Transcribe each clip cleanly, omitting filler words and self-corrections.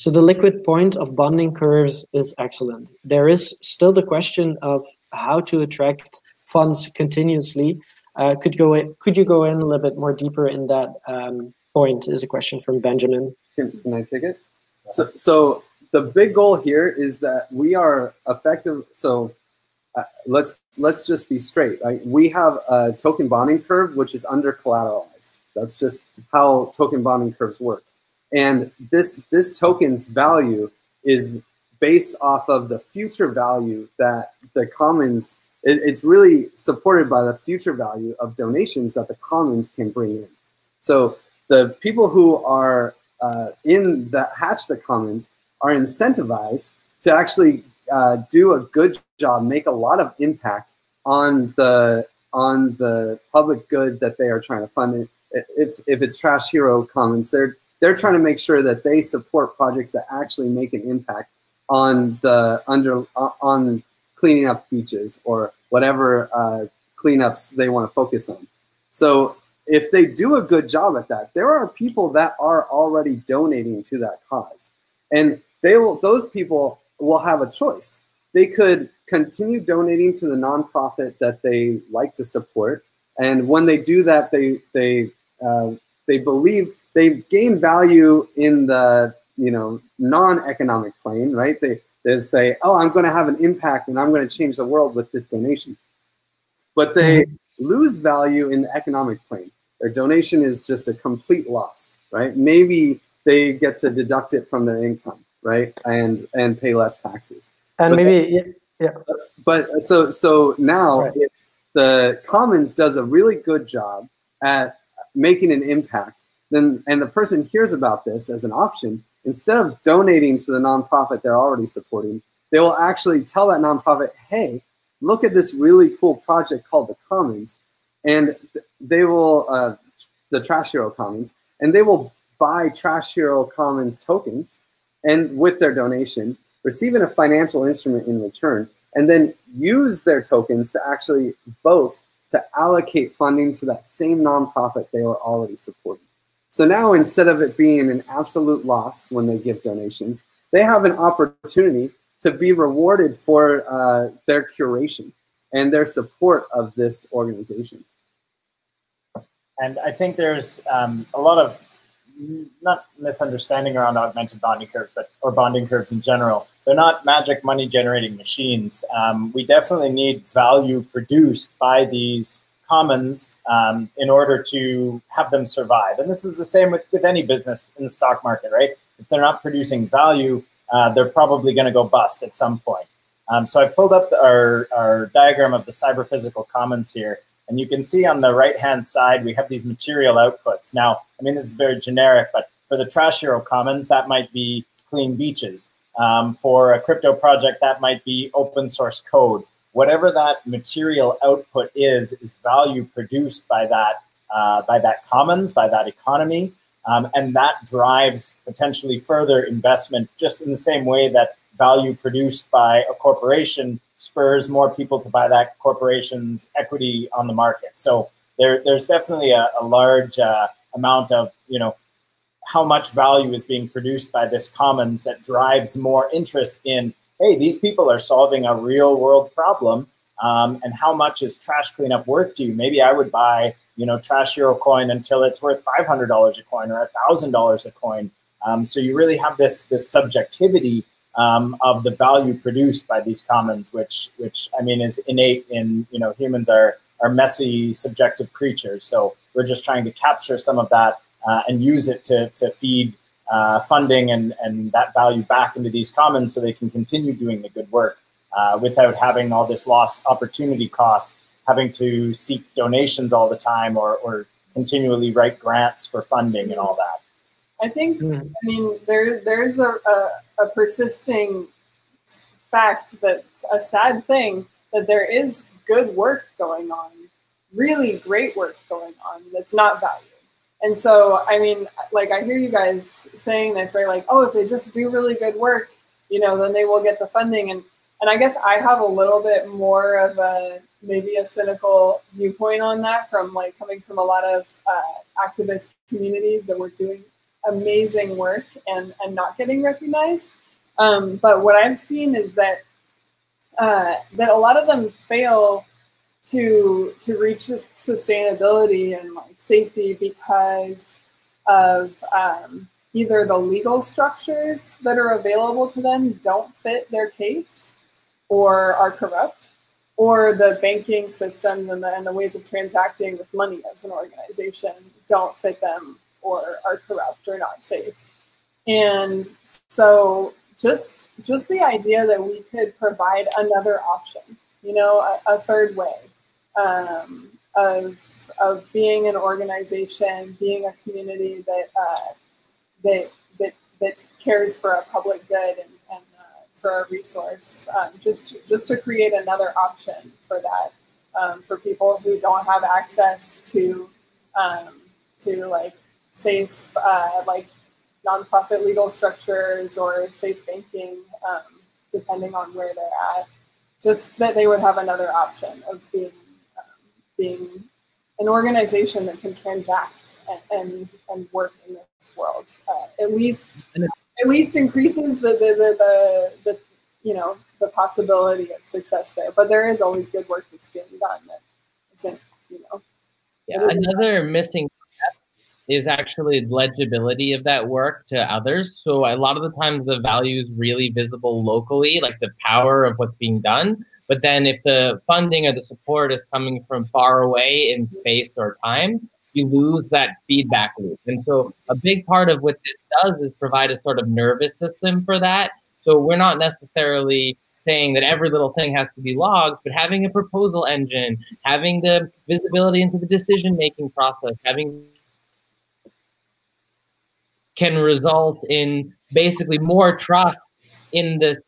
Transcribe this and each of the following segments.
So the liquid point of bonding curves is excellent. There is still the question of how to attract funds continuously. Could you go in a little bit more deeper in that point? Is a question from Benjamin. Can I take it? So the big goal here is that we are effective. So let's just be straight. Right? We have a token bonding curve which is under collateralized. That's just how token bonding curves work. And this token's value is based off of the future value that the commons, it's really supported by the future value of donations that the commons can bring in. So the people who are hatch the commons are incentivized to actually do a good job, make a lot of impact on the public good that they are trying to fund. If it's Trash Hero Commons, they're trying to make sure that they support projects that actually make an impact on on cleaning up beaches or whatever cleanups they want to focus on. So if they do a good job at that, there are people that are already donating to that cause, and those people will have a choice. They could continue donating to the nonprofit that they like to support, and when they do that, they believe they gain value in the non-economic plane, right? They say, oh, I'm going to have an impact and I'm going to change the world with this donation. But they lose value in the economic plane. Their donation is just a complete loss, right? Maybe they get to deduct it from their income, right? And pay less taxes. And But so now, right, if the Commons does a really good job at making an impact, and the person hears about this as an option, instead of donating to the nonprofit they're already supporting, they will actually tell that nonprofit, hey, look at this really cool project called the Commons, and they will, the Trash Hero Commons, and they will buy Trash Hero Commons tokens, and with their donation, receiving a financial instrument in return, and then use their tokens to actually vote to allocate funding to that same nonprofit they were already supporting. So now, instead of it being an absolute loss when they give donations, they have an opportunity to be rewarded for their curation and their support of this organization. And I think there's a lot of, not misunderstanding around augmented bonding curves, or bonding curves in general. They're not magic money generating machines. We definitely need value produced by these commons in order to have them survive. And this is the same with any business in the stock market, right? If they're not producing value, they're probably going to go bust at some point. So I've pulled up our diagram of the cyber-physical commons here. And you can see on the right-hand side, we have these material outputs. Now, I mean, this is very generic, but for the Trash Hero Commons, that might be clean beaches. For a crypto project, that might be open source code. Whatever that material output is value produced by that commons, by that economy, and that drives potentially further investment, just in the same way that value produced by a corporation spurs more people to buy that corporation's equity on the market. So there's definitely a large amount of, how much value is being produced by this commons that drives more interest in, hey, these people are solving a real world problem, and how much is trash cleanup worth to you? Maybe I would buy, Trash Hero coin until it's worth $500 a coin or $1,000 a coin. So you really have this subjectivity of the value produced by these commons, which I mean is innate in, humans are messy, subjective creatures. So we're just trying to capture some of that and use it to feed funding and that value back into these commons so they can continue doing the good work without having all this lost opportunity cost, having to seek donations all the time or continually write grants for funding and all that. I think, I mean, there's a persisting fact that's a sad thing, that there is good work going on, really great work going on that's not valued. And so, I mean, like, I hear you guys saying this, right? Like, oh, if they just do really good work, then they will get the funding. And I guess I have a little bit more of maybe a cynical viewpoint on that, from coming from a lot of activist communities that were doing amazing work and not getting recognized. But what I've seen is that that a lot of them fail to reach sustainability and like safety because of either the legal structures that are available to them don't fit their case or are corrupt, or the banking systems and the ways of transacting with money as an organization don't fit them or are corrupt or not safe. And so just the idea that we could provide another option, you know, a third way of being an organization, being a community that cares for a public good and for a resource, just to create another option for that, for people who don't have access to like safe like nonprofit legal structures or safe banking, depending on where they're at. Just that they would have another option of being an organization that can transact and work in this world. At least increases the you know, the possibility of success there. But there is always good work that's being done that isn't, you know. Yeah, another missing step is actually legibility of that work to others. So a lot of the times the value is really visible locally, like the power of what's being done. But then if the funding or the support is coming from far away in space or time, you lose that feedback loop. And so a big part of what this does is provide a sort of nervous system for that. So we're not necessarily saying that every little thing has to be logged, but having a proposal engine, having the visibility into the decision-making process, can result in basically more trust in the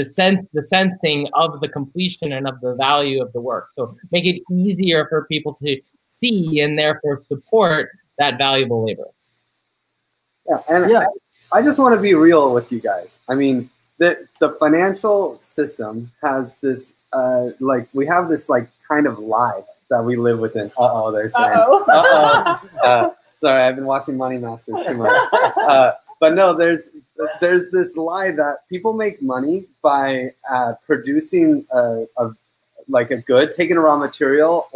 sensing of the completion and of the value of the work. So make it easier for people to see and therefore support that valuable labor. Yeah, and I just want to be real with you guys. I mean, the financial system has this, like, we have this like kind of lie that we live within. They're saying. Sorry, I've been watching Money Masters too much. But no, there's this lie that people make money by producing a good, taking a raw material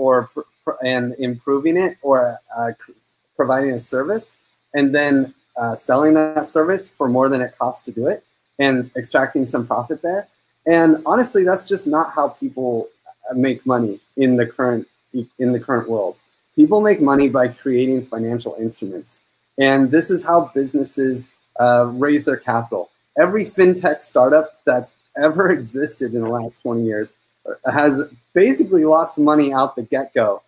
and improving it, or providing a service, and then selling that service for more than it costs to do it, and extracting some profit there. And honestly, that's just not how people make money in the current world. People make money by creating financial instruments, and this is how businesses raise their capital. Every fintech startup that's ever existed in the last 20 years has basically lost money out the get-go,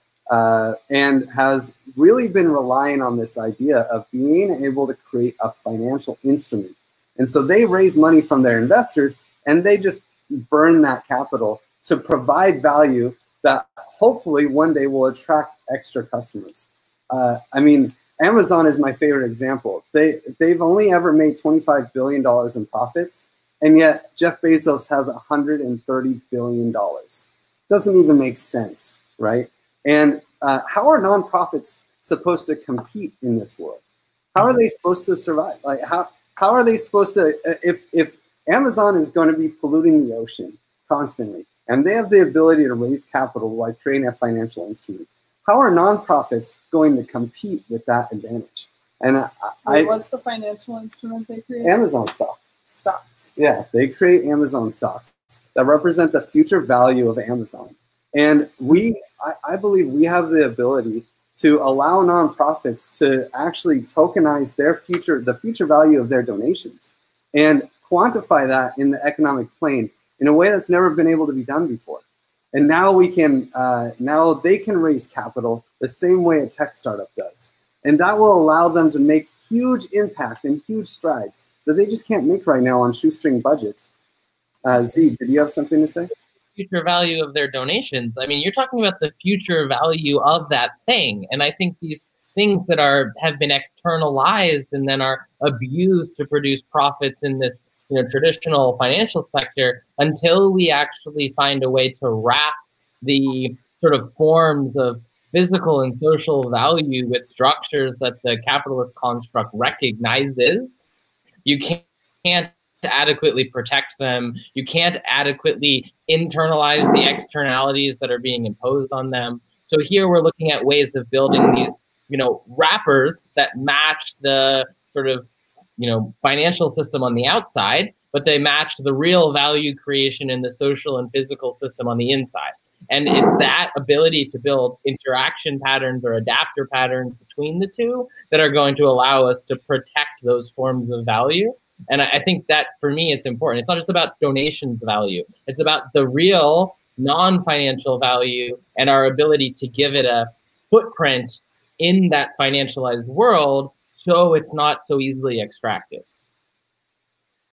and has really been relying on this idea of being able to create a financial instrument. And so they raise money from their investors, and they just burn that capital to provide value that hopefully one day will attract extra customers. I mean, Amazon is my favorite example. They've only ever made $25 billion in profits, and yet Jeff Bezos has $130 billion. Doesn't even make sense, right? And how are nonprofits supposed to compete in this world? How are they supposed to survive? Like, how are they supposed to, if Amazon is going to be polluting the ocean constantly, and they have the ability to raise capital by creating a financial instrument, how are nonprofits going to compete with that advantage? And what's the financial instrument they create? Amazon stock. Stocks. Yeah, they create Amazon stocks that represent the future value of Amazon. And I believe we have the ability to allow nonprofits to actually tokenize the future value of their donations, and quantify that in the economic plane in a way that's never been able to be done before. And now now they can raise capital the same way a tech startup does. And that will allow them to make huge impact and huge strides that they just can't make right now on shoestring budgets. Z, did you have something to say? Future value of their donations. I mean, you're talking about the future value of that thing. And I think these things that have been externalized and then are abused to produce profits in this traditional financial sector, until we actually find a way to wrap the sort of forms of physical and social value with structures that the capitalist construct recognizes, you can't adequately protect them. You can't adequately internalize the externalities that are being imposed on them. So here we're looking at ways of building these, wrappers that match the sort of, financial system on the outside, but they match the real value creation in the social and physical system on the inside. And it's that ability to build interaction patterns or adapter patterns between the two that are going to allow us to protect those forms of value. And I think that, for me, it's important. It's not just about donations value. It's about the real non-financial value and our ability to give it a footprint in that financialized world so it's not so easily extracted.